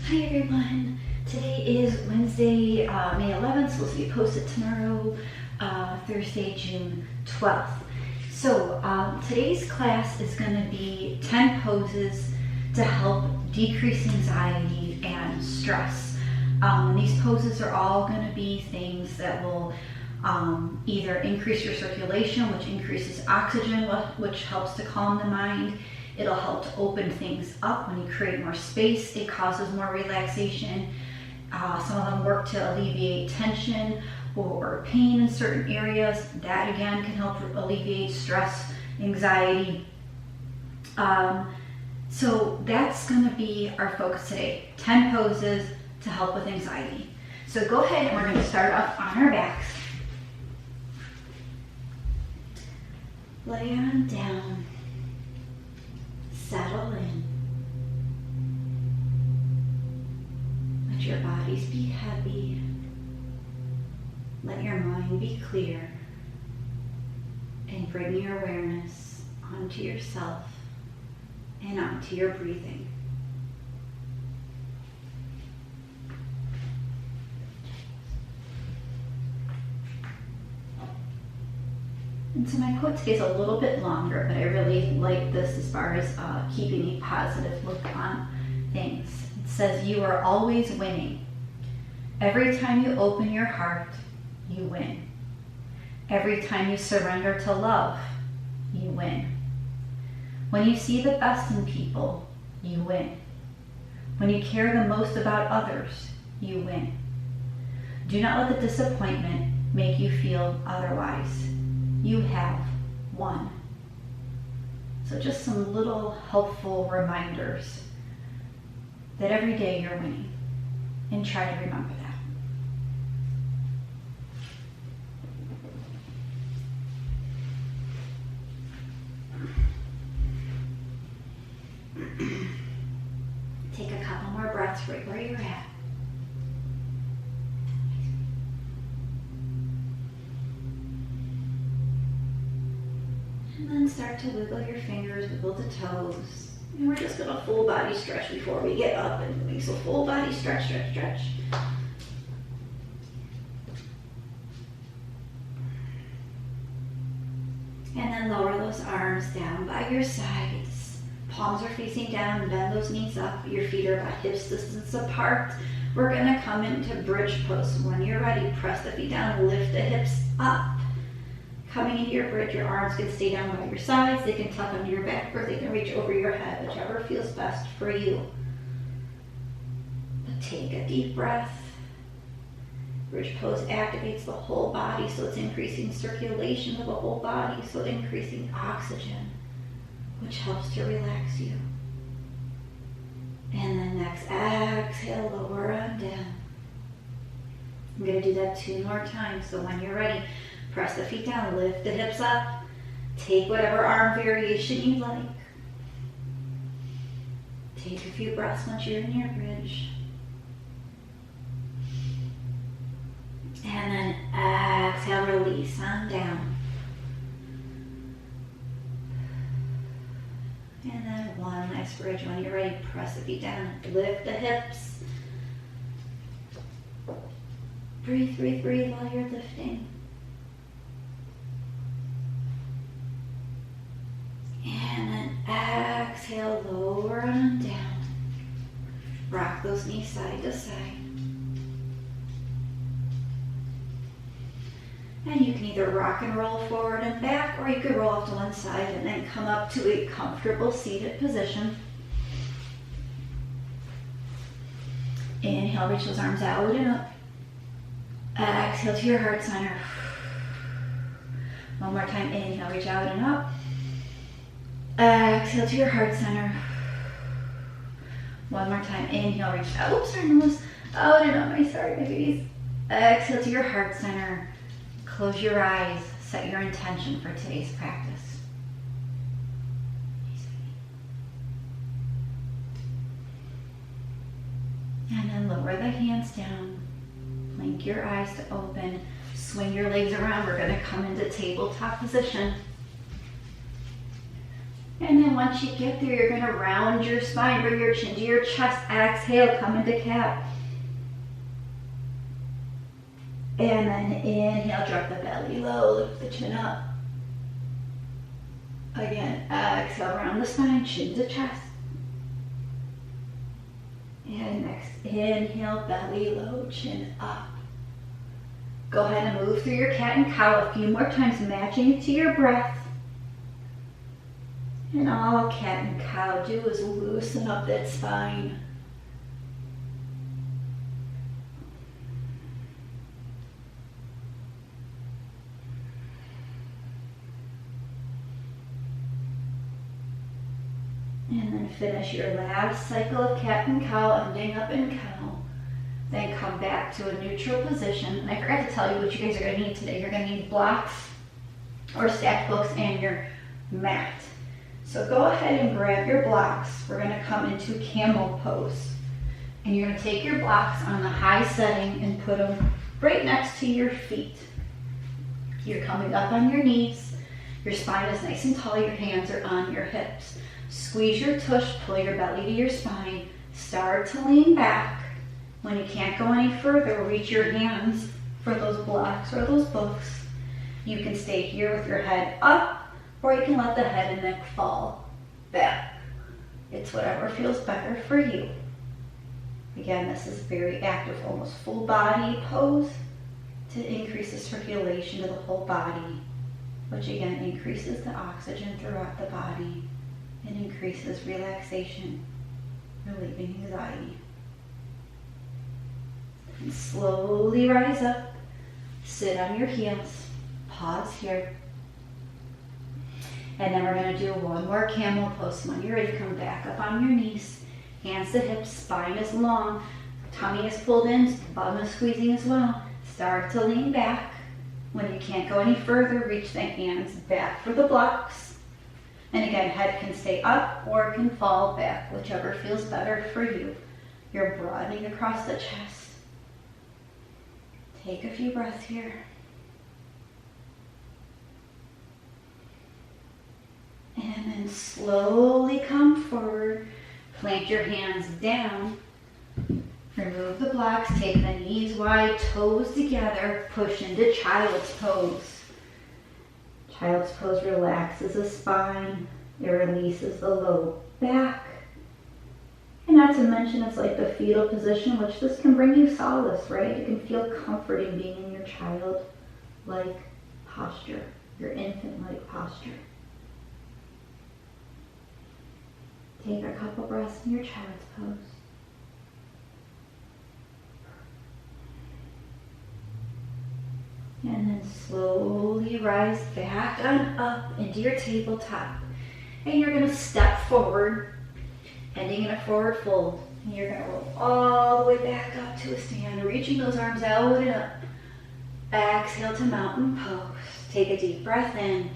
Hi everyone, today is Wednesday, May 11th, so this will be posted tomorrow, Thursday, June 12th. So today's class is going to be 10 poses to help decrease anxiety and stress. These poses are all going to be things that will either increase your circulation, which increases oxygen, which helps to calm the mind. It'll help to open things up. When you create more space, it causes more relaxation. Some of them work to alleviate tension or pain in certain areas. That again can help alleviate stress, anxiety. So that's going to be our focus today. 10 poses to help with anxiety. So go ahead and we're going to start up on our backs. Lay on down. Settle in. Let your bodies be heavy. Let your mind be clear. And bring your awareness onto yourself and onto your breathing. And so my quote today is a little bit longer, but I really like this as far as keeping a positive look on things. It says, you are always winning. Every time you open your heart, you win. Every time you surrender to love, you win. When you see the best in people, you win. When you care the most about others, you win. Do not let the disappointment make you feel otherwise. You have won. So just some little helpful reminders that every day you're winning, and try to remember that. Take a couple more breaths right where you're at. And then start to wiggle your fingers, wiggle the toes. And we're just going to full body stretch before we get up and moving. So full body stretch, stretch, stretch. And then lower those arms down by your sides. Palms are facing down, bend those knees up. Your feet are about hips distance apart. We're going to come into bridge pose. When you're ready, press the feet down, lift the hips up. Coming into your bridge, your arms can stay down by your sides. They can tuck under your back or they can reach over your head, whichever feels best for you. But take a deep breath. Bridge pose activates the whole body, so it's increasing circulation to the whole body, so increasing oxygen, which helps to relax you. And then next, exhale, lower on down. I'm going to do that 2 more times, so when you're ready, press the feet down, lift the hips up, take whatever arm variation you like. Take a few breaths once you're in your bridge. And then exhale, release on down. And then one last bridge. When you're ready, press the feet down, lift the hips. Breathe, breathe, breathe while you're lifting. And then exhale, lower on down. Rock those knees side to side. And you can either rock and roll forward and back, or you can roll off to one side and then come up to a comfortable seated position. Inhale, reach those arms out and up. Exhale to your heart center. One more time, inhale, reach out and up. Exhale to your heart center. One more time, inhale, reach out. Oops, sorry, nose out and up. Sorry, my babies. Exhale to your heart center. Close your eyes. Set your intention for today's practice. And then lower the hands down. Blink your eyes to open. Swing your legs around. We're going to come into tabletop position. And then once you get there, you're gonna round your spine, bring your chin to your chest, exhale, come into cat. And then inhale, drop the belly low, lift the chin up. Again, exhale, round the spine, chin to chest. And next, inhale, belly low, chin up. Go ahead and move through your cat and cow a few more times, matching it to your breath. And all cat and cow do is loosen up that spine. And then finish your last cycle of cat and cow, ending up in cow. Then come back to a neutral position. And I forgot to tell you what you guys are going to need today. You're going to need blocks or stacked books and your mat. So go ahead and grab your blocks. We're going to come into camel pose. And you're going to take your blocks on the high setting and put them right next to your feet. You're coming up on your knees. Your spine is nice and tall. Your hands are on your hips. Squeeze your tush, pull your belly to your spine. Start to lean back. When you can't go any further, reach your hands for those blocks or those books. You can stay here with your head up, or you can let the head and neck fall back. It's whatever feels better for you. Again, this is very active, almost full body pose to increase the circulation to the whole body, which again increases the oxygen throughout the body and increases relaxation, relieving anxiety. And slowly rise up, sit on your heels, pause here. And then we're going to do one more camel pose. When you're ready, come back up on your knees, hands to hips, spine is long, tummy is pulled in, bum is squeezing as well. Start to lean back. When you can't go any further, reach the hands back for the blocks. And again, head can stay up or it can fall back, whichever feels better for you. You're broadening across the chest. Take a few breaths here. And then slowly come forward. Plant your hands down. Remove the blocks. Take the knees wide, toes together. Push into child's pose. Child's pose relaxes the spine. It releases the low back. And not to mention, it's like the fetal position, which this can bring you solace, right? You can feel comforting being in your child-like posture, your infant-like posture. Take a couple breaths in your child's pose. And then slowly rise back on up into your tabletop. And you're going to step forward, ending in a forward fold. And you're going to roll all the way back up to a stand, reaching those arms out and up. Exhale to mountain pose. Take a deep breath in,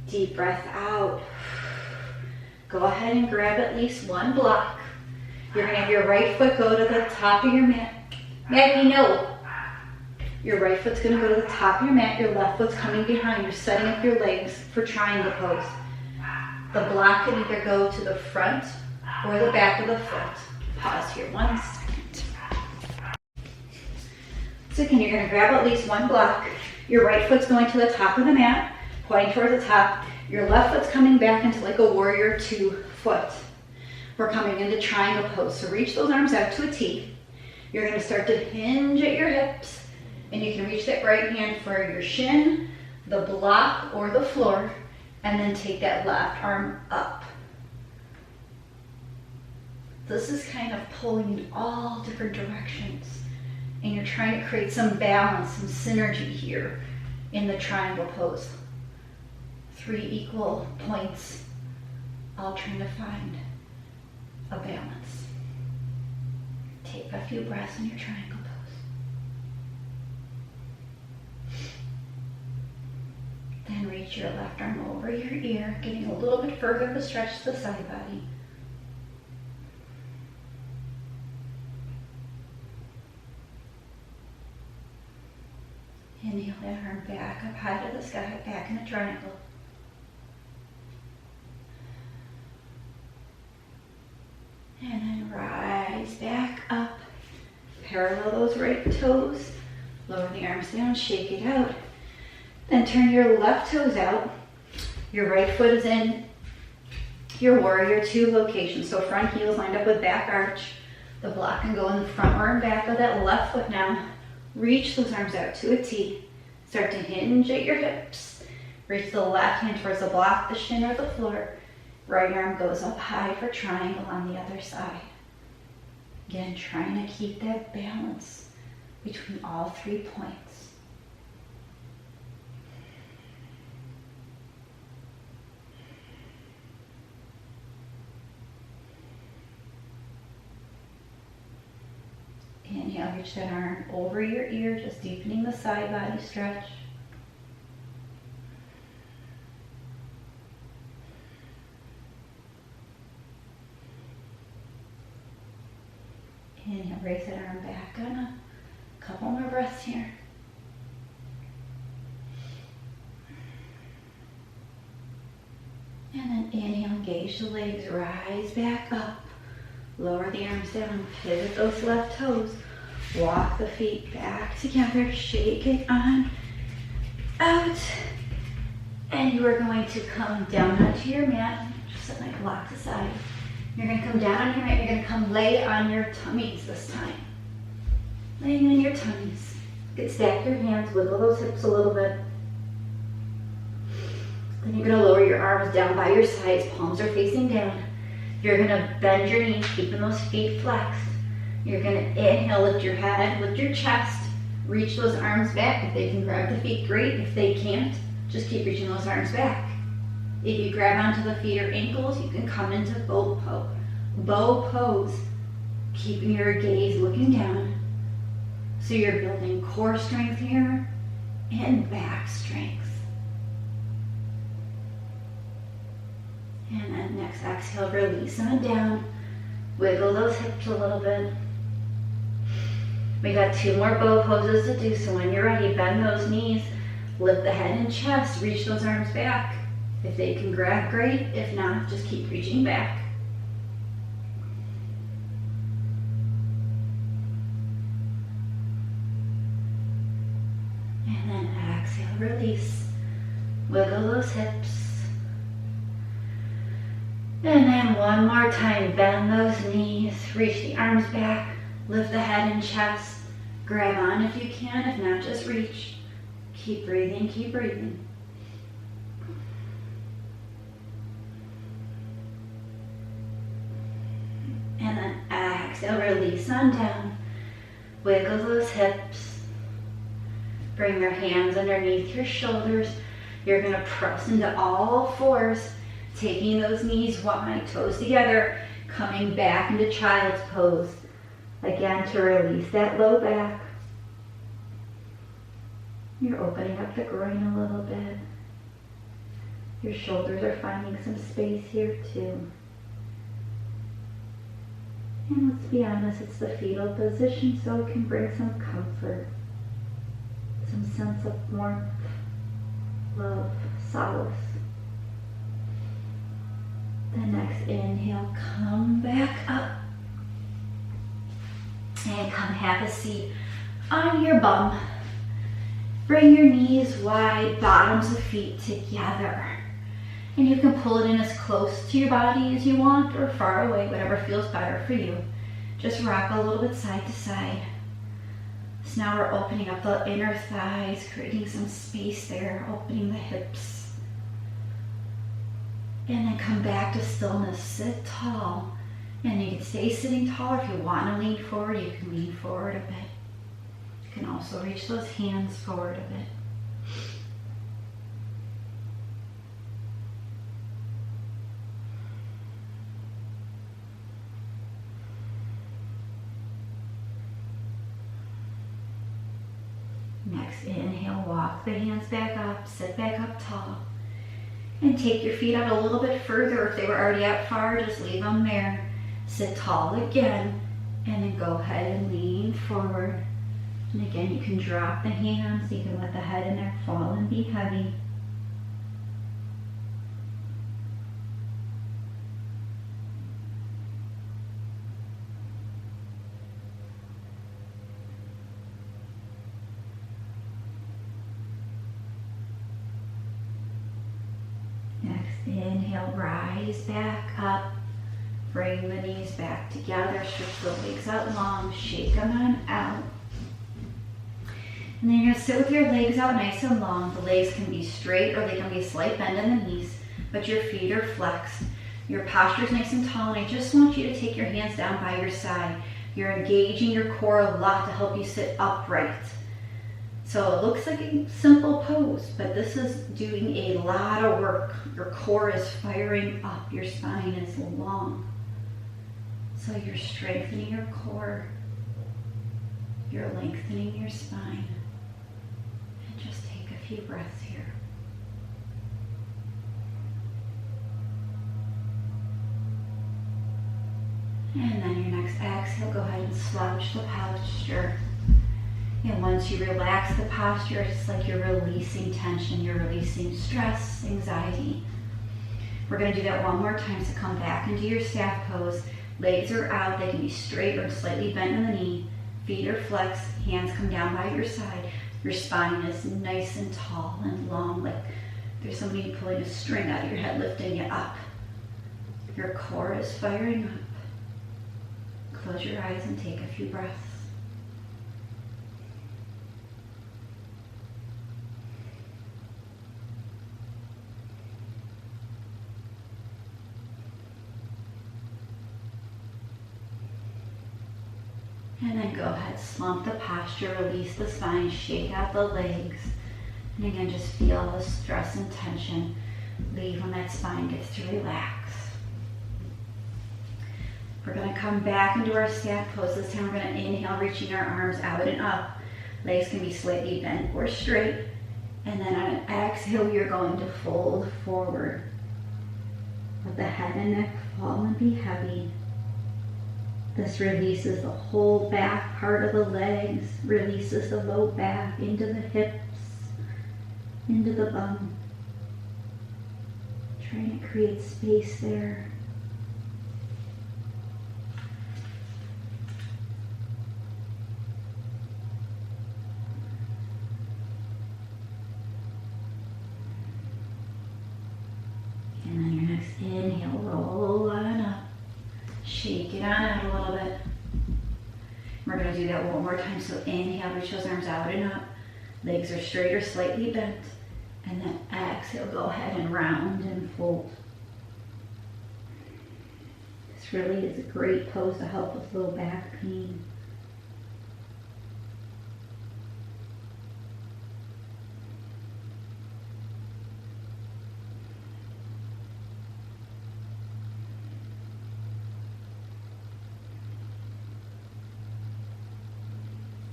deep breath out. Go ahead and grab at least one block. You're going to have your right foot go to the top of your mat. Maggie, no. Your right foot's going to go to the top of your mat. Your left foot's coming behind. You're setting up your legs for triangle pose. The block can either go to the front or the back of the foot. Pause here 1 second. So again, you're going to grab at least one block. Your right foot's going to the top of the mat, pointing towards the top. Your left foot's coming back into like a warrior 2 foot. We're coming into triangle pose. So reach those arms out to a T. You're going to start to hinge at your hips, and you can reach that right hand for your shin, the block, or the floor, and then take that left arm up. This is kind of pulling in all different directions, and you're trying to create some balance, some synergy here in the triangle pose. 3 equal points, all trying to find a balance. Take a few breaths in your triangle pose. Then reach your left arm over your ear, getting a little bit further of a stretch to the side body. Inhale that arm back up high to the sky, back in a triangle. rise back up. Parallel those right toes. Lower the arms down, shake it out. Then turn your left toes out. Your right foot is in your warrior two location. So front heels lined up with back arch. The block can go in the front or in back of that left foot now. Reach those arms out to a T. Start to hinge at your hips. Reach the left hand towards the block, the shin, or the floor. Right arm goes up high for triangle on the other side. Again, trying to keep that balance between all 3 points. Inhale, reach that arm over your ear, just deepening the side body stretch. Inhale, raise that arm back on a couple more breaths here. And then inhale, engage the legs, rise back up. Lower the arms down, pivot those left toes. Walk the feet back together, shake it on out. And you are going to come down onto your mat, just set my blocks aside. You're going to come down on your mat, you're going to come lay on your tummies this time. Laying on your tummies. You can stack your hands, wiggle those hips a little bit. Then you're going to lower your arms down by your sides, palms are facing down. You're going to bend your knees, keeping those feet flexed. You're going to inhale, lift your head, lift your chest, reach those arms back. If they can grab the feet, great. If they can't, just keep reaching those arms back. If you grab onto the feet or ankles, you can come into bow pose, keeping your gaze looking down. So you're building core strength here and back strength. And then next exhale, release on down. Wiggle those hips a little bit. We got 2 more bow poses to do, so when you're ready, bend those knees, lift the head and chest, reach those arms back. If they can grab, great. If not, just keep reaching back. And then exhale, release. Wiggle those hips. And then one more time, bend those knees, reach the arms back, lift the head and chest, grab on if you can, if not, just reach. Keep breathing, keep breathing. And then exhale, release on down, wiggle those hips, bring your hands underneath your shoulders. You're gonna press into all fours, taking those knees wide, toes together, coming back into child's pose. Again, to release that low back. You're opening up the groin a little bit. Your shoulders are finding some space here too. And let's be honest, it's the fetal position, so it can bring some comfort, some sense of warmth, love, solace. The next inhale, come back up. And come have a seat on your bum. Bring your knees wide, bottoms of feet together. And you can pull it in as close to your body as you want or far away, whatever feels better for you. Just rock a little bit side to side. So now we're opening up the inner thighs, creating some space there, opening the hips. And then come back to stillness, sit tall. And you can stay sitting tall, or if you want to lean forward, you can lean forward a bit. You can also reach those hands forward a bit. Next inhale, walk the hands back up, sit back up tall. And take your feet out a little bit further. If they were already out far, just leave them there. Sit tall again, and then go ahead and lean forward. And again, you can drop the hands, you can let the head and neck fall and be heavy. Inhale, rise back up. Bring the knees back together. Stretch the legs out long. Shake them on out. And then you're going to sit with your legs out nice and long. The legs can be straight or they can be a slight bend in the knees, but your feet are flexed. Your posture is nice and tall, and I just want you to take your hands down by your side. You're engaging your core a lot to help you sit upright. So it looks like a simple pose, but this is doing a lot of work. Your core is firing up. Your spine is long. So you're strengthening your core. You're lengthening your spine. And just take a few breaths here. And then your next exhale, go ahead and slouch the posture. And once you relax the posture, it's like you're releasing tension, you're releasing stress, anxiety. We're going to do that one more time. So come back into your staff pose. Legs are out. They can be straight or slightly bent in the knee. Feet are flexed. Hands come down by your side. Your spine is nice and tall and long, like there's somebody pulling a string out of your head, lifting you up. Your core is firing up. Close your eyes and take a few breaths. And then go ahead, slump the posture, release the spine, shake out the legs. And again, just feel the stress and tension leave when that spine gets to relax. We're going to come back into our staff pose. This time we're going to inhale, reaching our arms out and up. Legs can be slightly bent or straight. And then on an exhale, you're going to fold forward. Let the head and neck fall and be heavy. This releases the whole back part of the legs, releases the low back into the hips, into the bum. Trying to create space there. And then your next inhale, roll on up. Shake it on out a little bit. We're going to do that one more time. So inhale, reach those arms out and up. Legs are straight or slightly bent. And then exhale, go ahead and round and fold. This really is a great pose to help with low back pain.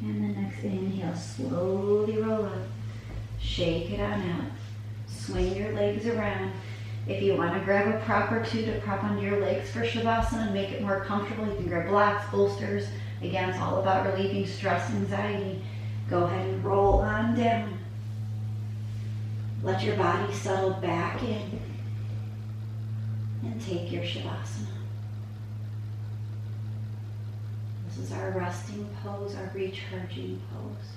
And the next inhale, slowly roll up. Shake it on out. Swing your legs around. If you want to grab a prop or two to prop onto your legs for Shavasana and make it more comfortable, you can grab blocks, bolsters. Again, it's all about relieving stress and anxiety. Go ahead and roll on down. Let your body settle back in. And take your Shavasana. This is our resting pose, our recharging pose.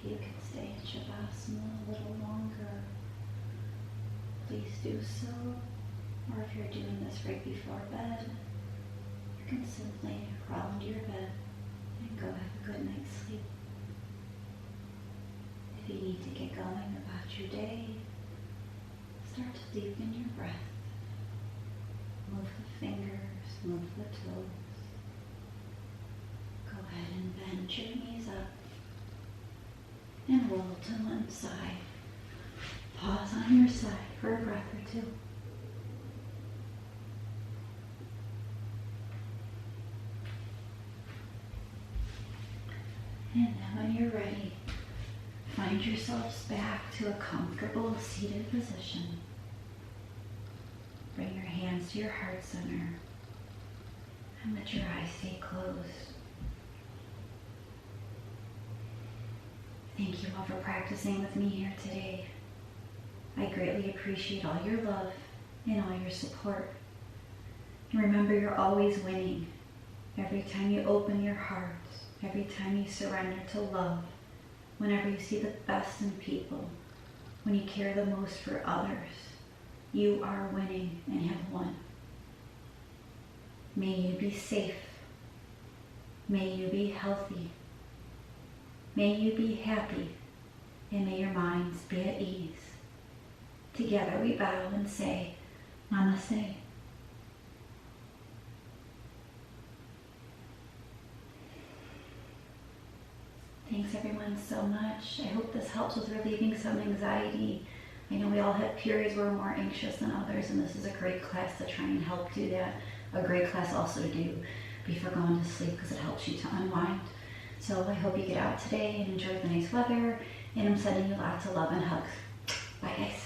If you can stay in Shavasana a little longer, please do so. Or if you're doing this right before bed, you can simply crawl into your bed and go have a good night's sleep. If you need to get going about your day, start to deepen your breath. Move the fingers, move the toes. ahead and bend your knees up and roll to one side. Pause on your side for a breath or two. And then when you're ready, find yourselves back to a comfortable seated position. Bring your hands to your heart center and let your eyes stay closed. Thank you all for practicing with me here today. I greatly appreciate all your love and all your support. And remember, you're always winning. Every time you open your heart, every time you surrender to love, whenever you see the best in people, when you care the most for others, you are winning and have won. May you be safe. May you be healthy. May you be happy. And may your minds be at ease. Together we bow and say, Namaste. Thanks everyone so much. I hope this helps with relieving some anxiety. I know we all have periods where we're more anxious than others, and this is a great class to try and help do that. A great class also to do before going to sleep because it helps you to unwind. So I hope you get out today and enjoy the nice weather, and I'm sending you lots of love and hugs. Bye guys.